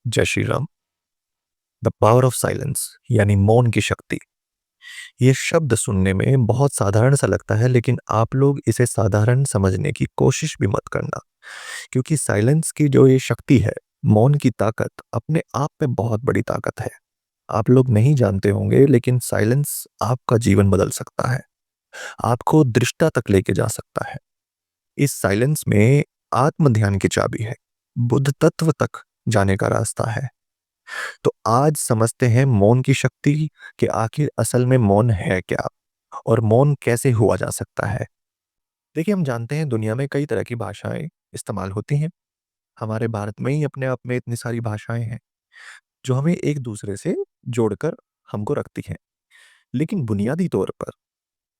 जय Shri Ram. The power of silence यानी मौन की शक्ति। ये शब्द सुनने में बहुत साधारण सा लगता है, लेकिन आप लोग इसे साधारण समझने की कोशिश भी मत करना, क्योंकि साइलेंस की जो ये शक्ति है, मौन की ताकत अपने आप में बहुत बड़ी ताकत है। आप लोग नहीं जानते होंगे, लेकिन साइलेंस आपका जीवन बदल सकता है, आपको दृष्टा तक लेके जा सकता है। इस साइलेंस में आत्म ध्यान की चाबी है, बुद्ध तत्व तक जाने का रास्ता है। तो आज समझते हैं मौन की शक्ति, कि आखिर असल में मौन है क्या और मौन कैसे हुआ जा सकता है। देखिए, हम जानते हैं दुनिया में कई तरह की भाषाएं इस्तेमाल होती हैं। हमारे भारत में ही अपने आप में इतनी सारी भाषाएं हैं जो हमें एक दूसरे से जोड़कर हमको रखती हैं। लेकिन बुनियादी तौर पर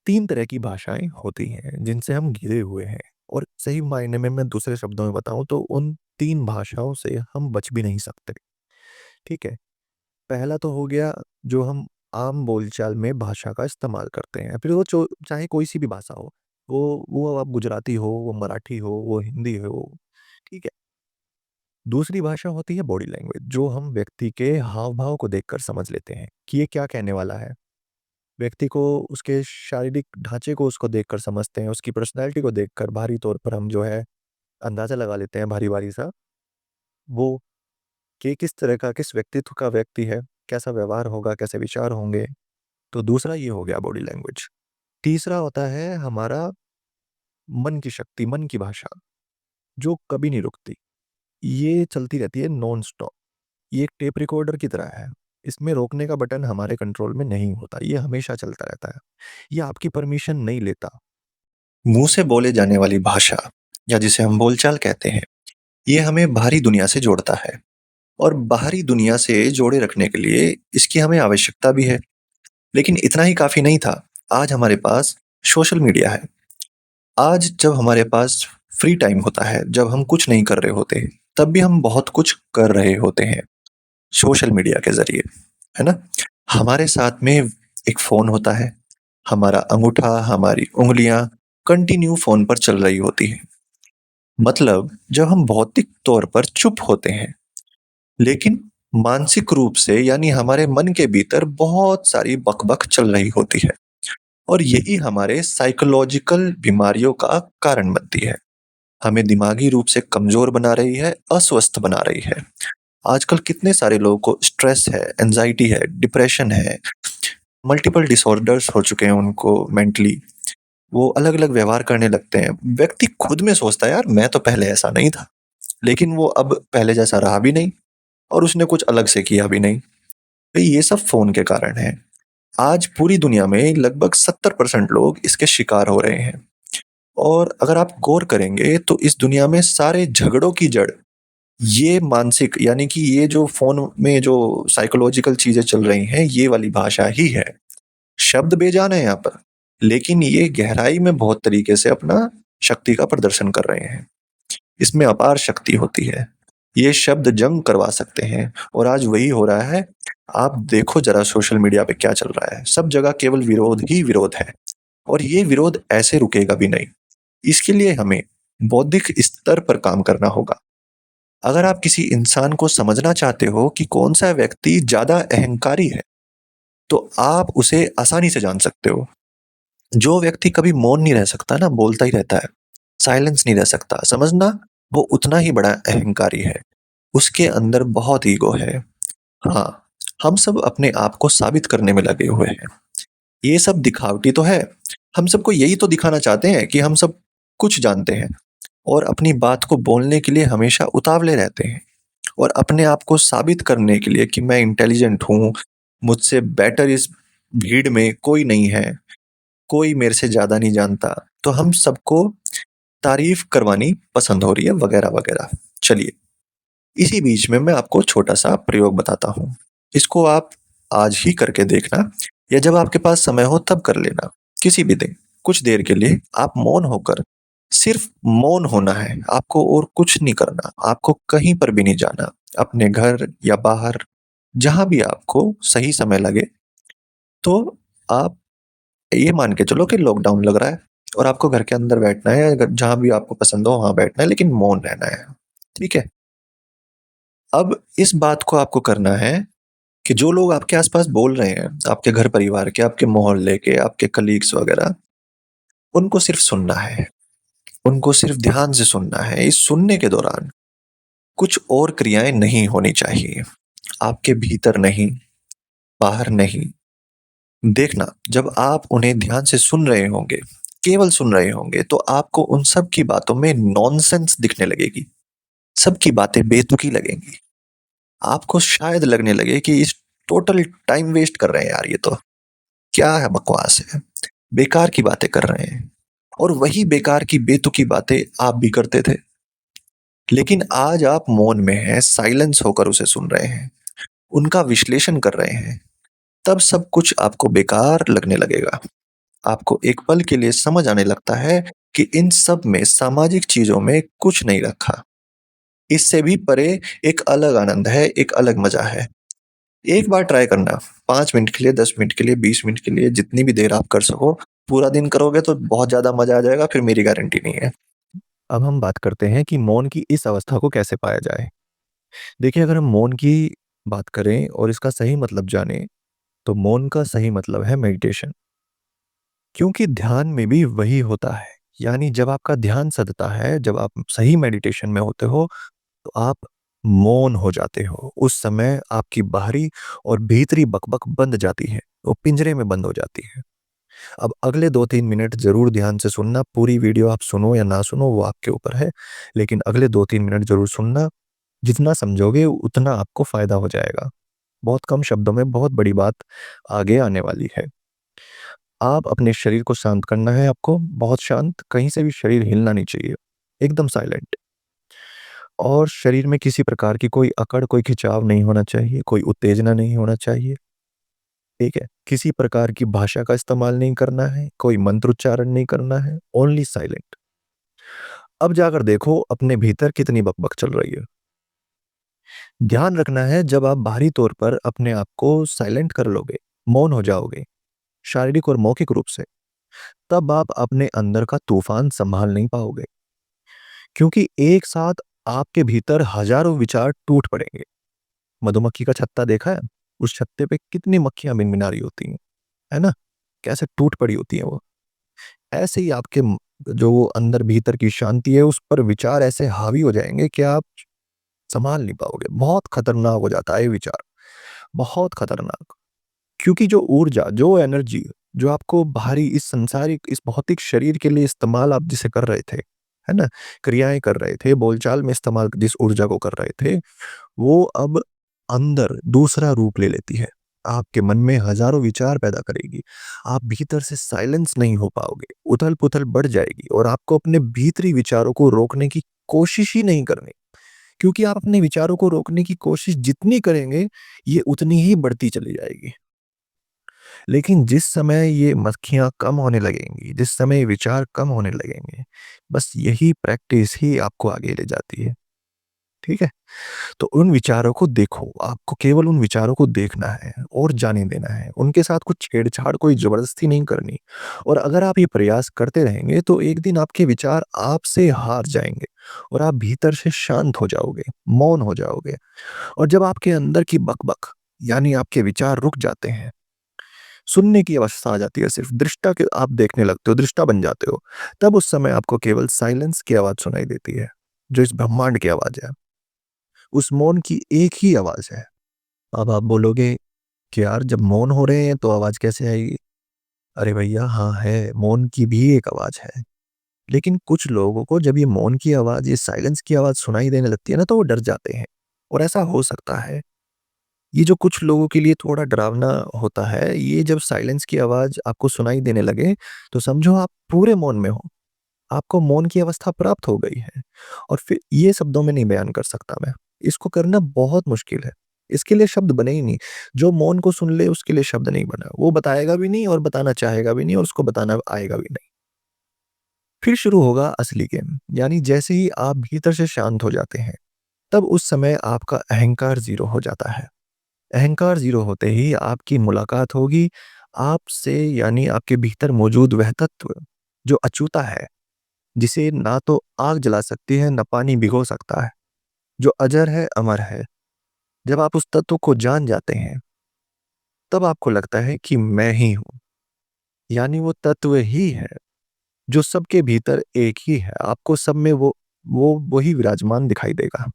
तीन तरह की भाषाएं होती हैं जिनसे हम घिरे हुए हैं। और सही मायने में मैं दूसरे शब्दों में बताऊं तो उन तीन भाषाओं से हम बच भी नहीं सकते। ठीक है। पहला तो हो गया जो हम आम बोलचाल में भाषा का इस्तेमाल करते हैं, फिर वो चाहे कोई सी भी भाषा हो, वो अब गुजराती हो, वो मराठी हो, वो हिंदी हो। ठीक है। दूसरी भाषा होती है बॉडी लैंग्वेज, जो हम व्यक्ति के हाव भाव को देखकर समझ लेते हैं कि ये क्या कहने वाला है। व्यक्ति को उसके शारीरिक ढांचे को उसको देखकर समझते हैं, उसकी पर्सनैलिटी को देखकर भारी तौर पर हम जो है अंदाजा लगा लेते हैं भारी भारी सा, वो कि किस तरह का, किस व्यक्तित्व का व्यक्ति है, कैसा व्यवहार होगा, कैसे विचार होंगे। तो दूसरा ये हो गया बॉडी लैंग्वेज। तीसरा होता है हमारा मन की शक्ति, मन की भाषा, जो कभी नहीं रुकती। ये चलती रहती है नॉन स्टॉप। ये एक टेप रिकॉर्डर की तरह है। इसमें रोकने का बटन हमारे कंट्रोल में नहीं होता, ये हमेशा चलता रहता है। ये आपकी परमिशन नहीं लेता। मुंह से बोले जाने वाली भाषा, या जिसे हम बोलचाल कहते हैं, ये हमें बाहरी दुनिया से जोड़ता है। और बाहरी दुनिया से जोड़े रखने के लिए इसकी हमें आवश्यकता भी है। लेकिन इतना ही काफी नहीं था। आज हमारे पास सोशल मीडिया है। आज जब हमारे पास फ्री टाइम होता है, जब हम कुछ नहीं कर रहे होते, तब भी हम बहुत कुछ कर रहे होते हैं सोशल मीडिया के ज़रिए, है ना? हमारे साथ में एक फ़ोन होता है, हमारा अंगूठा, हमारी उँगलियाँ कंटिन्यू फ़ोन पर चल रही होती हैं। मतलब जब हम भौतिक तौर पर चुप होते हैं, लेकिन मानसिक रूप से यानी हमारे मन के भीतर बहुत सारी बक-बक चल रही होती है। और यही हमारे साइकोलॉजिकल बीमारियों का कारण बनती है। हमें दिमागी रूप से कमज़ोर बना रही है, अस्वस्थ बना रही है। आजकल कितने सारे लोगों को स्ट्रेस है, एंग्ज़ायटी है, डिप्रेशन है, मल्टीपल डिसऑर्डर्स हो चुके हैं उनको मेंटली। वो अलग-अलग व्यवहार करने लगते हैं। व्यक्ति खुद में सोचता है, यार मैं तो पहले ऐसा नहीं था, लेकिन वो अब पहले जैसा रहा भी नहीं और उसने कुछ अलग से किया भी नहीं। तो ये सब फ़ोन के कारण है। आज पूरी दुनिया में लगभग 70% लोग इसके शिकार हो रहे हैं। और अगर आप गौर करेंगे तो इस दुनिया में सारे झगड़ों की जड़ ये मानसिक यानी कि ये जो फ़ोन में जो साइकोलॉजिकल चीज़ें चल रही हैं, ये वाली भाषा ही है। शब्द बेजान है यहाँ पर, लेकिन ये गहराई में बहुत तरीके से अपना शक्ति का प्रदर्शन कर रहे हैं। इसमें अपार शक्ति होती है। ये शब्द जंग करवा सकते हैं और आज वही हो रहा है। आप देखो ज़रा सोशल मीडिया पे क्या चल रहा है। सब जगह केवल विरोध ही विरोध है और ये विरोध ऐसे रुकेगा भी नहीं। इसके लिए हमें बौद्धिक स्तर पर काम करना होगा। अगर आप किसी इंसान को समझना चाहते हो कि कौन-सा व्यक्ति ज़्यादा अहंकारी है, तो आप उसे आसानी से जान सकते हो। जो व्यक्ति कभी मौन नहीं रह सकता ना, बोलता ही रहता है, साइलेंस नहीं रह सकता, समझना वो उतना ही बड़ा अहंकारी है। उसके अंदर बहुत ईगो है। हाँ, हम सब अपने आप को साबित करने में लगे हुए हैं। ये सब दिखावटी तो है। हम सबको यही तो दिखाना चाहते हैं कि हम सब कुछ जानते हैं और अपनी बात को बोलने के लिए हमेशा उतावले रहते हैं और अपने आप को साबित करने के लिए कि मैं इंटेलिजेंट हूँ, मुझसे बेटर इस भीड़ में कोई नहीं है, कोई मेरे से ज़्यादा नहीं जानता। तो हम सबको तारीफ़ करवानी पसंद हो रही है वगैरह-वगैरह। चलिए, इसी बीच में मैं आपको छोटा-सा प्रयोग बताता हूँ। इसको आप आज ही करके देखना या जब आपके पास समय हो तब कर लेना, किसी भी दिन। कुछ देर के लिए आप मौन होकर सिर्फ़ मौन होना है, आपको और कुछ नहीं करना, आपको कहीं पर भी नहीं जाना। अपने घर या बाहर जहाँ भी आपको सही समय लगे, तो आप ये मान के चलो कि लॉकडाउन लग रहा है और आपको घर के अंदर बैठना है, अगर जहाँ भी आपको पसंद हो वहाँ बैठना है, लेकिन मौन रहना है। ठीक है? अब इस बात को आपको करना है कि जो लोग आपके आस-पास बोल रहे हैं, आपके घर परिवार के, आपके मोहल्ले के, आपके कलीग्स वगैरह, उनको सिर्फ़ सुनना है। उनको सिर्फ़ ध्यान से सुनना है। इस सुनने के दौरान कुछ और क्रियाएँ नहीं होनी चाहिए। आपके भीतर नहीं, बाहर नहीं। देखना, जब आप उन्हें ध्यान से सुन रहे होंगे, केवल सुन रहे होंगे, तो आपको उन सब की बातों में नॉनसेंस दिखने लगेगी। सबकी बातें बेतुकी लगेंगी। आपको शायद लगने लगे कि इस टोटल टाइम वेस्ट कर रहे हैं यार ये तो। क्या है बकवास है। बेकार की बातें कर रहे हैं। और वही बेकार की बेतुकी बातें आप भी करते थे। लेकिन आज आप मौन में हैं, साइलेंस होकर उसे सुन रहे हैं, उनका विश्लेषण कर रहे हैं, तब सब कुछ आपको बेकार लगने लगेगा। आपको एक पल के लिए समझ आने लगता है कि इन सब में सामाजिक चीज़ों में कुछ नहीं रखा। इससे भी परे एक अलग आनंद है, एक अलग मज़ा है। एक बार ट्राई करना, 5 मिनट के लिए, 10 मिनट के लिए, 20 मिनट के लिए, जितनी भी देर आप कर सको, पूरा दिन करोगे तो बहुत ज़्यादा मज़ा आ जाएगा, फिर मेरी गारंटी नहीं है। अब हम बात करते हैं कि मौन की इस अवस्था को कैसे पाया जाए। देखिए, अगर हम मौन की बात करें और इसका सही मतलब जानें, तो मौन का सही मतलब है मेडिटेशन। क्योंकि ध्यान में भी वही होता है। यानी जब आपका ध्यान सधता है, जब आप सही मेडिटेशन में होते हो, तो आप मौन हो जाते हो। उस समय आपकी बाहरी और भीतरी बकबक बंद जाती है, वो पिंजरे में बंद हो जाती है। अब अगले 2-3 मिनट ज़रूर ध्यान से सुनना, पूरी वीडियो आप सुनो या ना सुनो वो आपके ऊपर है। लेकिन अगले 2-3 मिनट ज़रूर सुनना, जितना समझोगे उतना आपको फ़ायदा हो जाएगा। बहुत कम शब्दों में बहुत बड़ी बात आगे आने वाली है। आप अपने शरीर को शांत करना है आपको, बहुत शांत, कहीं से भी शरीर हिलना नहीं चाहिए, एकदम साइलेंट। और शरीर में किसी प्रकार की कोई अकड़, कोई खिंचाव नहीं होना चाहिए, कोई उत्तेजना नहीं होना चाहिए, ठीक है? किसी प्रकार की भाषा का इस्तेमाल नहीं करना है, कोई मंत्रोच्चारण नहीं करना है, ओनली साइलेंट। अब जाकर देखो अपने भीतर कितनी बकबक चल रही है। ध्यान रखना है जब आप बाहरी तौर पर अपने आप को साइलेंट कर लोगे, मौन हो जाओगे, शारीरिक और मौखिक रूप से, तब आप अपने अंदर का तूफान संभाल नहीं पाओगे। क्योंकि एक साथ आपके भीतर हजारों विचार टूट पड़ेंगे। मधुमक्खी का छत्ता देखा है? उस छत्ते पे कितनी मक्खियाँ भिनभिना रही होती हैं, है ना? कैसे टूट पड़ी होती हैं वो। ऐसे ही आपके जो वो अंदर भीतर की शांति है उस पर विचार ऐसे हावी हो जाएँगे कि आप सँभाल नहीं पाओगे। बहुत खतरनाक हो जाता है ये विचार, बहुत खतरनाक। क्योंकि जो ऊर्जा, जो एनर्जी जो आपको बाहरी इस संसारिक, इस भौतिक शरीर के लिए इस्तेमाल आप जिसे कर रहे थे, है ना? क्रियाएँ कर रहे थे, बोलचाल में इस्तेमाल जिस ऊर्जा को कर रहे थे, वो अब अंदर दूसरा रूप ले लेती है। आपके मन में हज़ारों विचार पैदा करेगी। आप भीतर से साइलेंस नहीं हो पाओगे, उथल-पुथल बढ़ जाएगी और आपको अपने भीतरी विचारों को रोकने की कोशिश ही नहीं करनी। क्योंकि आप अपने विचारों को रोकने की कोशिश जितनी करेंगे, ये उतनी ही बढ़ती चली जाएगी। लेकिन जिस समय ये मक्खियाँ कम होने लगेंगी, जिस समय ये विचार कम होने लगेंगे, बस यही प्रैक्टिस ही आपको आगे ले जाती है। ठीक है? तो उन विचारों को देखो, आपको केवल उन विचारों को देखना है और जाने देना है। उनके साथ कुछ छेड़छाड़, कोई ज़बरदस्ती नहीं करनी। और अगर आप ये प्रयास करते रहेंगे, तो एक दिन आपके विचार आपसे हार जाएँगे और आप भीतर से शांत हो जाओगे, मौन हो जाओगे। और जब आपके अंदर की बक-बक, यानी आपके विचार रुक जाते हैं, सुनने की अवस्था आ जाती है, सिर्फ दृष्टा के आप देखने लगते हो, दृष्टा बन जाते हो, तब उस समय आपको केवल साइलेंस की आवाज़ सुनाई देती है, जो इस ब्रह्मांड की आवाज़ है। उस मौन की एक ही आवाज़ है। अब आप बोलोगे कि यार जब मौन हो रहे हैं तो आवाज़ कैसे आएगी? अरे भैया हाँ है, मौन की भी एक आवाज़ है। लेकिन कुछ लोगों को जब ये मौन की आवाज़, ये साइलेंस की आवाज़ सुनाई देने लगती है ना तो वो डर जाते हैं। और ऐसा हो सकता है, ये जो कुछ लोगों के लिए थोड़ा डरावना होता है, ये जब साइलेंस की आवाज़ आपको सुनाई देने लगे, तो समझो आप पूरे मौन में हो। आपको मौन की अवस्था प्राप्त हो गई है। और फिर ये शब्दों में नहीं बयान कर सकता मैं। इसको करना बहुत मुश्किल है। इसके लिए शब्द बने ही नहीं। जो मौन को सुन ले उसके लिए शब्द नहीं बना। वो बताएगा भी नहीं और बताना चाहेगा भी नहीं और उसको बताना आएगा भी नहीं। फिर शुरू होगा असली गेम। यानी जैसे ही आप भीतर से शांत हो जाते हैं, तब उस समय आपका अहंकार ज़ीरो हो जाता है। अहंकार ज़ीरो होते ही आपकी मुलाकात होगी आपसे, यानी आपके भीतर मौजूद वह तत्व जो अछूता है, जिसे ना तो आग जला सकती है, ना पानी भिगो सकता है, जो अजर है, अमर है। जब आप उस तत्व को जान जाते हैं, तब आपको लगता है कि मैं ही हूँ, यानी वो तत्व ही है जो सबके भीतर एक ही है। आपको सब में वो वही विराजमान दिखाई देगा।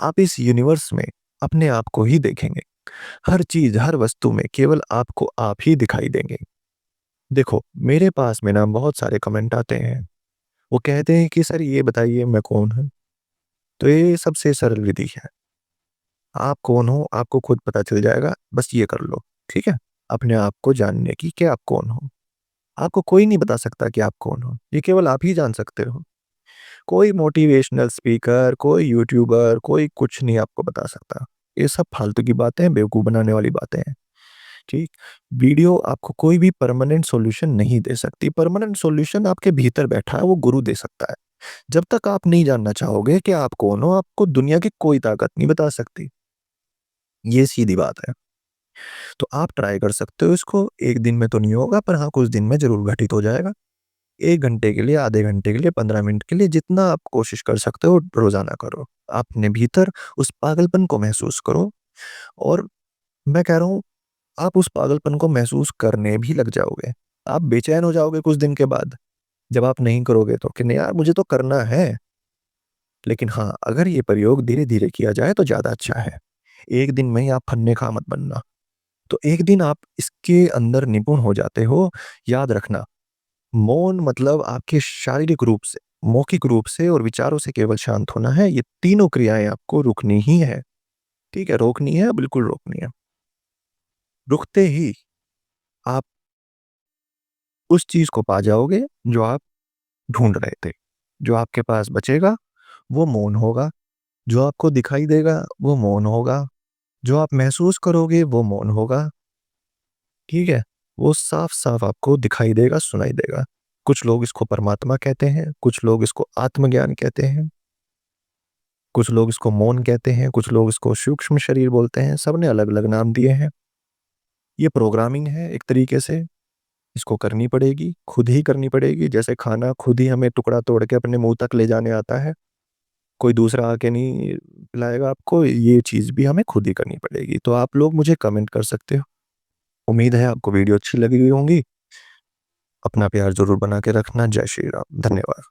आप इस यूनिवर्स में अपने आप को ही देखेंगे। हर चीज़, हर वस्तु में केवल आपको आप ही दिखाई देंगे। देखो, मेरे पास में ना बहुत सारे कमेंट आते हैं। वो कहते हैं कि सर ये बताइए मैं कौन हूँ? तो ये सबसे सरल विधि है। आप कौन हो आपको खुद पता चल जाएगा, बस ये कर लो, ठीक है? अपने आप को जानने की कि आप कौन हो। आपको कोई नहीं बता सकता कि आप कौन हो, ये केवल आप ही जान सकते हो। कोई मोटिवेशनल स्पीकर, कोई यूट्यूबर, कोई कुछ नहीं आपको बता सकता। ये सब फालतू की बातें हैं, बेवकूफ़ बनाने वाली बातें हैं, ठीक? वीडियो आपको कोई भी परमानेंट सॉल्यूशन नहीं दे सकती। परमानेंट सॉल्यूशन आपके भीतर बैठा है, वो गुरु दे सकता है। जब तक आप नहीं जानना चाहोगे कि आप कौन हो, आपको दुनिया की कोई ताकत नहीं बता सकती। ये सीधी बात है। तो आप ट्राई कर सकते हो इसको, 1 दिन में तो नहीं होगा पर हाँ, कुछ दिन में ज़रूर घटित हो जाएगा। 1 घंटे के लिए, आधे घंटे के लिए, 15 मिनट के लिए जितना आप कोशिश कर सकते हो रोज़ाना करो। अपने भीतर उस पागलपन को महसूस करो और मैं कह रहा हूँ आप उस पागलपन को महसूस करने भी लग जाओगे। आप बेचैन हो जाओगे कुछ दिन के बाद, जब आप नहीं करोगे तो कि नहीं यार मुझे तो करना है। लेकिन हाँ, अगर ये प्रयोग धीरे-धीरे किया जाए तो ज़्यादा अच्छा है। एक दिन में ही आप फन्ने-खा मत बनना। तो एक दिन आप इसके अंदर निपुण हो जाते हो, याद रखना, मौन मतलब आपके शारीरिक रूप से, मौखिक रूप से और विचारों से केवल शांत होना है। ये तीनों क्रियाएँ आपको रुकनी ही है, ठीक है? रोकनी है, बिल्कुल रोकनी है। रुकते ही आप उस चीज़ को पा जाओगे जो आप ढूँढ रहे थे। जो आपके पास बचेगा, वो मौन होगा। जो आपको दिखाई देगा, वो मौन होगा। जो आप महसूस करोगे, वो मौन होगा। ठीक है? वो साफ-साफ आपको दिखाई देगा, सुनाई देगा। कुछ लोग इसको परमात्मा कहते हैं, कुछ लोग इसको आत्मज्ञान कहते हैं, कुछ लोग इसको मौन कहते हैं, कुछ लोग इसको सूक्ष्म शरीर बोलते हैं, सबने अलग-अलग नाम दिए हैं। ये प्रोग्रामिंग है एक तरीके से, इसको करनी पड़ेगी, खुद ही करनी पड़ेगी। जैसे खाना खुद ही हमें टुकड़ा तोड़ के अपने मुँह तक ले जाने आता है, कोई दूसरा आके नहीं पिलाएगा आपको, ये चीज़ भी हमें खुद ही करनी पड़ेगी। तो आप लोग मुझे कमेंट कर सकते हो। उम्मीद है आपको वीडियो अच्छी लगी हुई होंगी। अपना प्यार ज़रूर बना के रखना। जय श्री राम। धन्यवाद।